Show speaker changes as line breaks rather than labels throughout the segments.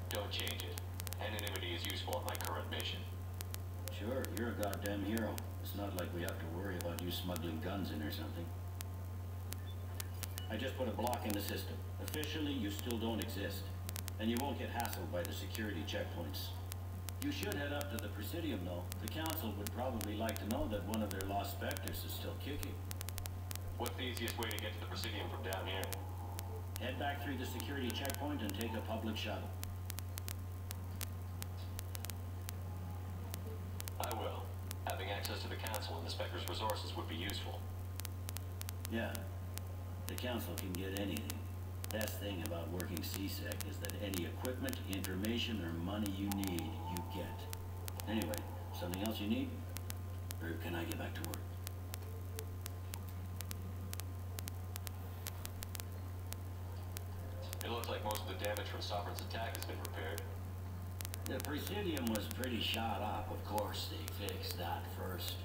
Don't change it. Anonymity is useful on my current mission.
Sure, you're a goddamn hero. It's not like we have to worry about you smuggling guns in or something. I just put a block in the system. Officially, you still don't exist. And you won't get hassled by the security checkpoints. You should head up to the Presidium, though. The Council would probably like to know that one of their lost specters is still kicking.
What's the easiest way to get to the Presidium from down here?
Head back through the security checkpoint and take a public shuttle.
I will. Having access to the Council and the Spectre's resources would be useful.
Yeah. The Council can get anything. Best thing about working CSEC is that any equipment, information, or money you need, you get. Anyway, something else you need? Or can I get back to work?
It looks like most of the damage from Sovereign's attack has been repaired.
The Presidium was pretty shot up, of course. They fixed that first.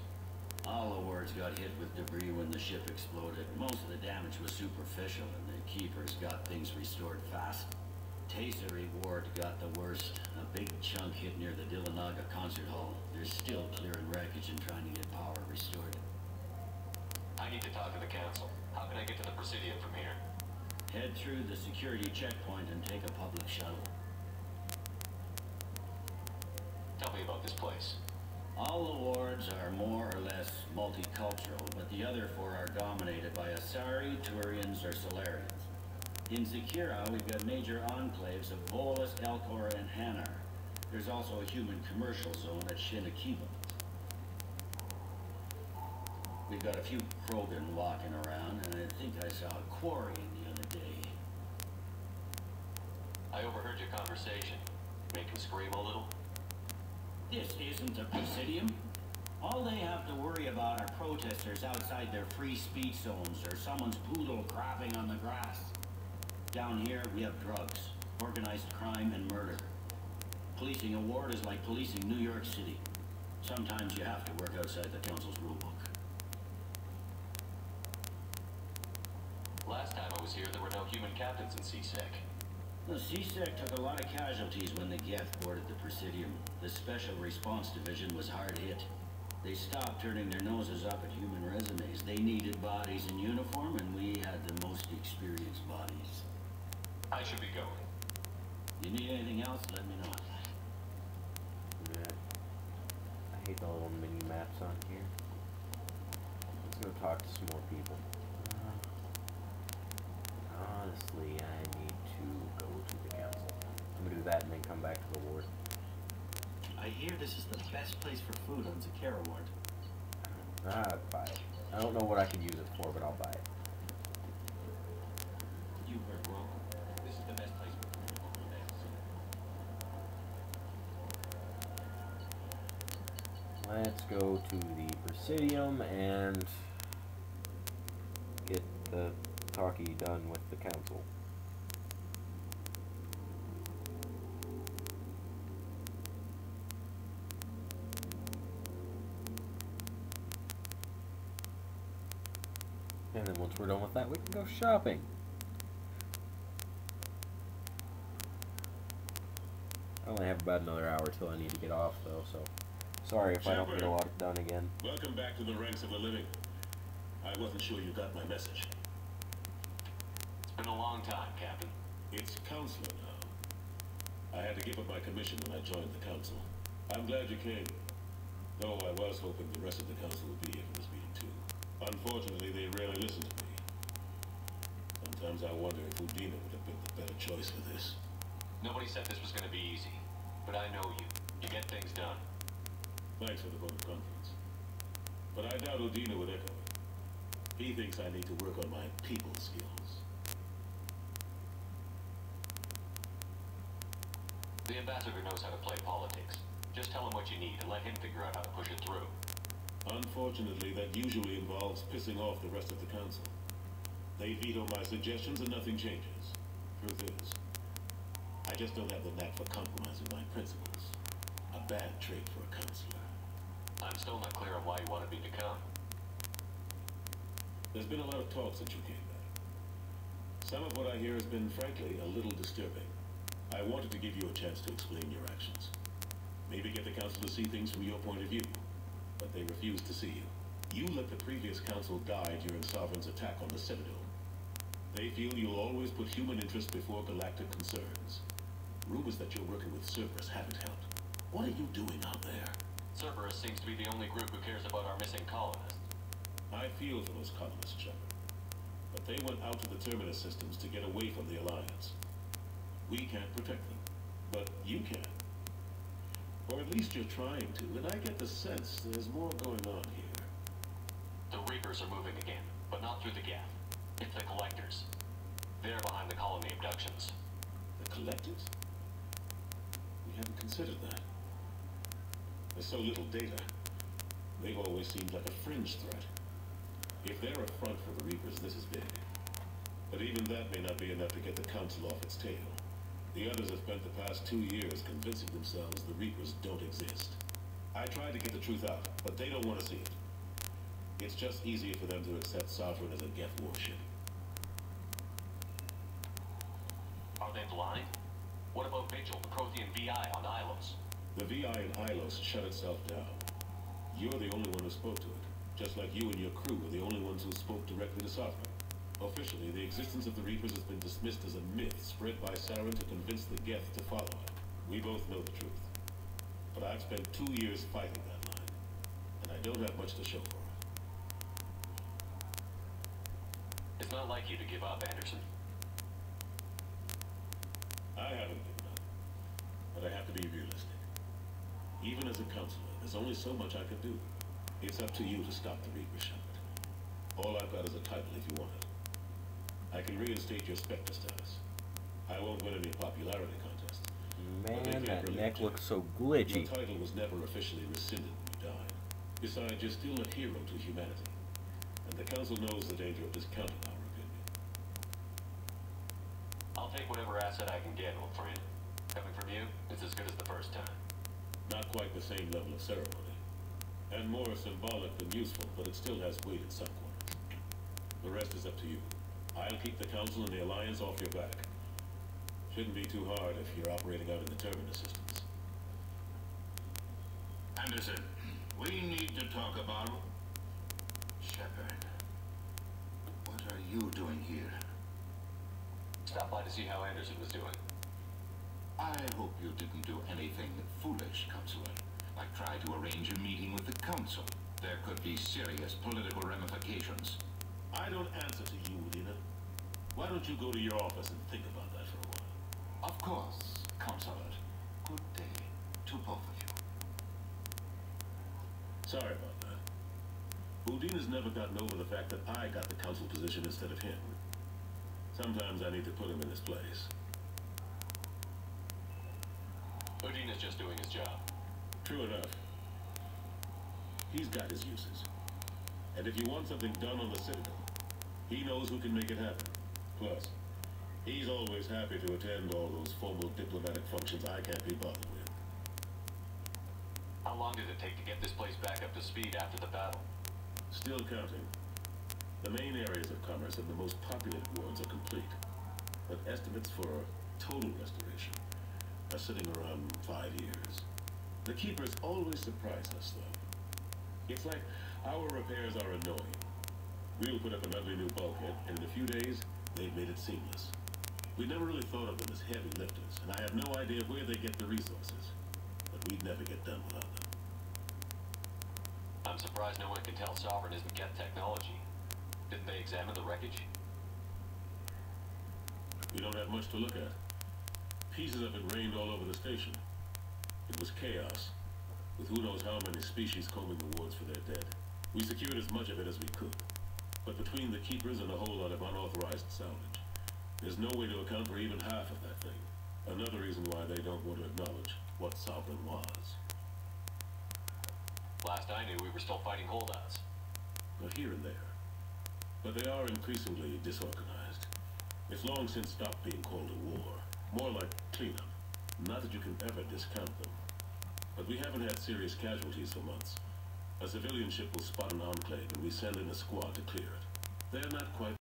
All the wards got hit with debris when the ship exploded. Most of the damage was superficial, and the Keepers got things restored fast. Tasery Ward got the worst. A big chunk hit near the Dillanaga concert hall. They're still clearing wreckage and trying to get power restored.
I need to talk to the Council. How can I get to the Presidium from here?
Head through the security checkpoint and take a public shuttle.
Tell me about this place.
All the wards are more or less multicultural, but the other four are dominated by Asari, Turians, or Solarians. In Zakira, we've got major enclaves of Volus, Elcor, and Hanar. There's also a human commercial zone at Shinakiba. We've got a few Krogan walking around, and I think I saw a Quarian the other day.
I overheard your conversation. Make him scream a little?
This isn't a Presidium. All they have to worry about are protesters outside their free speech zones or someone's poodle crapping on the grass. Down here, we have drugs, organized crime, and murder. Policing a ward is like policing New York City. Sometimes you have to work outside the Council's rulebook.
Last time I was here, there were no human captains in CSEC.
The CSEC took a lot of casualties when the Geth boarded the Presidium. The Special Response Division was hard hit. They stopped turning their noses up at human resumes. They needed bodies in uniform, and we had the most experienced bodies.
I should be going.
You need anything else, let me know.
Yeah. I hate the little mini maps on here. Let's go talk to some more people. Honestly, I need to go to the Council. I'm gonna do that and then come back to the ward.
I hear this is the best place for food on Zakira Ward.
I'll buy it. I don't know what I can use it for, but I'll buy it.
You were wrong. This is the best place for food on the
Let's go to the Presidium and get the talkie done with the Council. And then once we're done with that, we can go shopping. I only have about another hour till I need to get off, though, so sorry if I don't get a lot done again.
Welcome back to the ranks of the living. I wasn't sure you got my message.
It's been a long time, Captain.
It's Counselor now. I had to give up my commission when I joined the Council. I'm glad you came. Though I was hoping the rest of the Council would be here for this meeting too. Unfortunately, they rarely listen to me. Sometimes I wonder if Udina would have been the better choice for this.
Nobody said this was going to be easy, but I know you. You get things done.
Thanks for the vote of confidence. But I doubt Udina would echo it. He thinks I need to work on my people skills.
The ambassador knows how to play politics. Just tell him what you need and let him figure out how to push it through.
Unfortunately, that usually involves pissing off the rest of the Council. They veto my suggestions and nothing changes. Truth is, I just don't have the knack for compromising my principles. A bad trait for a counselor.
I'm still not clear on why you wanted me to come.
There's been a lot of talk since you came back. Some of what I hear has been, frankly, a little disturbing. I wanted to give you a chance to explain your actions. Maybe get the council to see things from your point of view. But they refused to see you. You let the previous council die during Sovereign's attack on the Citadel. They feel you'll always put human interest before galactic concerns. Rumors that you're working with Cerberus haven't helped. What are you doing out there?
Cerberus seems to be the only group who cares about our missing colonists.
I feel for those colonists, Shepard. But they went out to the Terminus systems to get away from the Alliance. We can't protect them, but you can. Or at least you're trying to, and I get the sense there's more going on here.
The Reapers are moving again, but not through the gap. It's the Collectors. They're behind the colony abductions.
The Collectors? We haven't considered that. There's so little data. They've always seemed like a fringe threat. If they're a front for the Reapers, this is big. But even that may not be enough to get the Council off its tail. The others have spent the past 2 years convincing themselves the Reapers don't exist. I tried to get the truth out, but they don't want to see it. It's just easier for them to accept Sovereign as a Geth warship.
Are they blind? What about Vigil, the Prothean VI on Ilos?
The VI in Ilos shut itself down. You're the only one who spoke to it, just like you and your crew were the only ones who spoke directly to Sovereign. Officially, the existence of the Reapers has been dismissed as a myth spread by Saren to convince the Geth to follow it. We both know the truth. But I've spent 2 years fighting that line, and I don't have much to show for it.
It's not like you to give up, Anderson.
I haven't given up, but I have to be realistic. Even as a counselor, there's only so much I can do. It's up to you to stop the Reaper, Shepard. All I've got is a title if you want it. I can reinstate your Spectre status. I won't win any popularity contests.
Man, that neck looks so glitchy.
The title was never officially rescinded when you died. Besides, you're still a hero to humanity. And the Council knows the danger of discounting our opinion.
I'll take whatever asset I can get, old friend. Coming from you, it's as good as the first time.
Not quite the same level of ceremony. And more symbolic than useful, but it still has weight in some corners. The rest is up to you. I'll keep the Council and the Alliance off your back. Shouldn't be too hard if you're operating out in the Terminus systems.
Anderson, we need to talk about... Shepard. What are you doing here?
Stop by to see how Anderson was doing.
I hope you didn't do anything foolish, Counselor. Like try to arrange a meeting with the Council. There could be serious political ramifications.
I don't answer to you, Udina. Why don't you go to your office and think about that for a while?
Of course, Counselor. Good day to both of you.
Sorry about that. Udina's never gotten over the fact that I got the Council position instead of him. Sometimes I need to put him in his place.
Udina's just doing his job.
True enough. He's got his uses. And if you want something done on the Citadel, he knows who can make it happen. Plus, he's always happy to attend all those formal diplomatic functions I can't be bothered with.
How long did it take to get this place back up to speed after the battle?
Still counting. The main areas of commerce and the most populated wards are complete. But estimates for a total restoration are sitting around 5 years. The Keepers always surprise us, though. It's like our repairs are annoying. We'll put up an ugly new bulkhead, and in a few days, they've made it seamless. We never really thought of them as heavy lifters, and I have no idea where they get the resources. But we'd never get done without them.
I'm surprised no one can tell Sovereign isn't Geth technology. Didn't they examine the wreckage?
We don't have much to look at. Pieces of it rained all over the station. It was chaos, with who knows how many species combing the wards for their dead. We secured as much of it as we could. But between the Keepers and a whole lot of unauthorized salvage, there's no way to account for even half of that thing. Another reason why they don't want to acknowledge what Sovereign was.
Last I knew, we were still fighting holdouts.
But here and there. But they are increasingly disorganized. It's long since stopped being called a war. More like cleanup. Not that you can ever discount them. But we haven't had serious casualties for months. A civilian ship will spot an enclave and we send in a squad to clear it. They're not quite